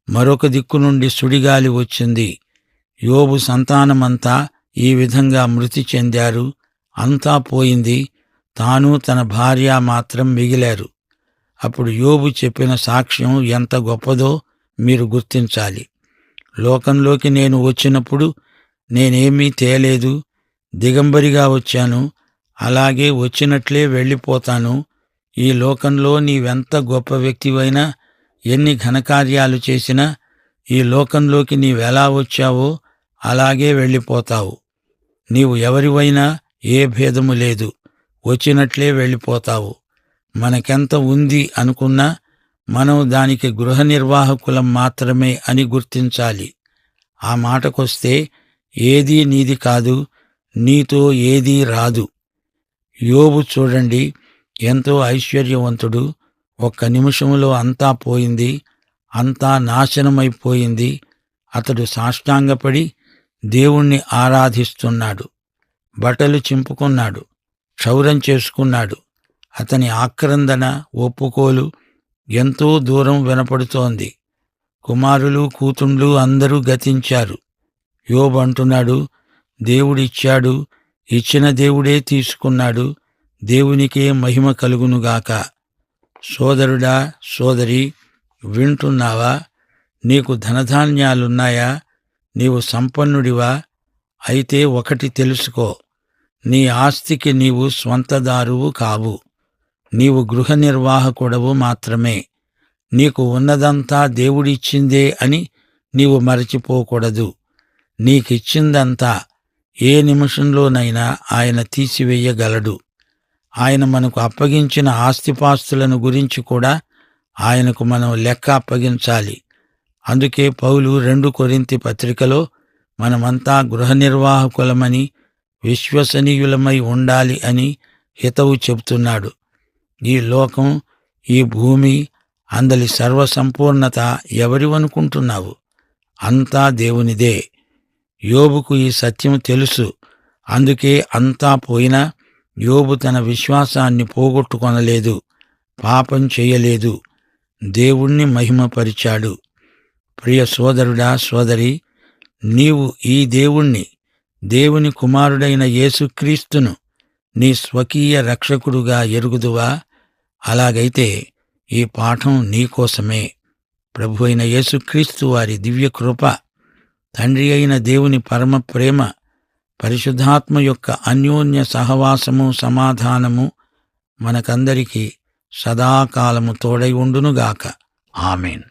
మరొక దిక్కు నుండి సుడిగాలి వచ్చింది. యోబు సంతానమంతా ఈ విధంగా మృతి చెందారు. అంతా పోయింది. తాను తన భార్య మాత్రం మిగిలారు. అప్పుడు యోబు చెప్పిన సాక్ష్యం ఎంత గొప్పదో మీరు గుర్తించాలి. లోకంలోకి నేను వచ్చినప్పుడు నేనేమీ తేలేదు. దిగంబరిగా వచ్చాను. అలాగే వచ్చినట్లే వెళ్ళిపోతాను. ఈ లోకంలో నీవెంత గొప్ప వ్యక్తివైనా, ఎన్ని ఘనకార్యాలు చేసినా, ఈ లోకంలోకి నీవెలా వచ్చావో అలాగే వెళ్ళిపోతావు. నీవు ఎవరివైనా ఏ భేదము లేదు. వచ్చినట్లే వెళ్ళిపోతావు. మనకెంత ఉంది అనుకున్నా మనం దానికి గృహ నిర్వాహకులం మాత్రమే అని గుర్తించాలి. ఆ మాటకొస్తే ఏదీ నీది కాదు, నీతో ఏదీ రాదు. యోబు చూడండి, ఎంతో ఐశ్వర్యవంతుడు. ఒక్క నిమిషంలో అంతా పోయింది. అంతా నాశనమైపోయింది. అతడు సాష్టాంగపడి దేవుణ్ణి ఆరాధిస్తున్నాడు. బట్టలు చింపుకున్నాడు. క్షౌరం చేసుకున్నాడు. అతని ఆక్రందన, ఒప్పుకోలు ఎంతో దూరం వినపడుతోంది. కుమారులు, కూతుండ్లు అందరూ గతించారు. యోబు అంటున్నాడు, దేవుడిచ్చాడు, ఇచ్చిన దేవుడే తీసుకున్నాడు. దేవునికే మహిమ కలుగునుగాక. సోదరుడా, సోదరి, వింటున్నావా? నీకు ధనధాన్యాలున్నాయా? నీవు సంపన్నుడివా? అయితే ఒకటి తెలుసుకో, నీ ఆస్తికి నీవు స్వంతదారువు కావు. నీవు గృహ నిర్వాహకుడవు మాత్రమే. నీకు ఉన్నదంతా దేవుడిచ్చిందే అని నీవు మరచిపోకూడదు. నీకిచ్చిందంతా ఏ నిమిషంలోనైనా ఆయన తీసివేయగలడు. ఆయన మనకు అప్పగించిన ఆస్తిపాస్తులను గురించి కూడా ఆయనకు మనం లెక్క అప్పగించాలి. అందుకే పౌలు 2 కొరింథీ పత్రికలో మనమంతా గృహ నిర్వాహకులమని, విశ్వసనీయులమై ఉండాలి అని హితవు చెబుతున్నాడు. ఈ లోకం, ఈ భూమి, అందలి సర్వసంపూర్ణత ఎవరివనుకుంటున్నావు? అంతా దేవునిదే. యోబుకు ఈ సత్యం తెలుసు. అందుకే అంతా పోయినా యోబు తన విశ్వాసాన్ని పోగొట్టుకొనలేదు. పాపం చేయలేదు. దేవుణ్ణి మహిమపరిచాడు. ప్రియ సోదరుడా, సోదరి, నీవు ఈ దేవుణ్ణి, దేవుని కుమారుడైన యేసుక్రీస్తును నీ స్వకీయ రక్షకుడుగా ఎరుగుదువా? అలాగైతే ఈ పాఠం నీకోసమే. ప్రభు అయిన యేసుక్రీస్తు వారి దివ్యకృప, తండ్రి అయిన దేవుని పరమ ప్రేమ, పరిశుద్ధాత్మ యొక్క అన్యోన్య సహవాసము, సమాధానము మనకందరికీ సదాకాలము తోడై ఉండునుగాక. ఆమేన్.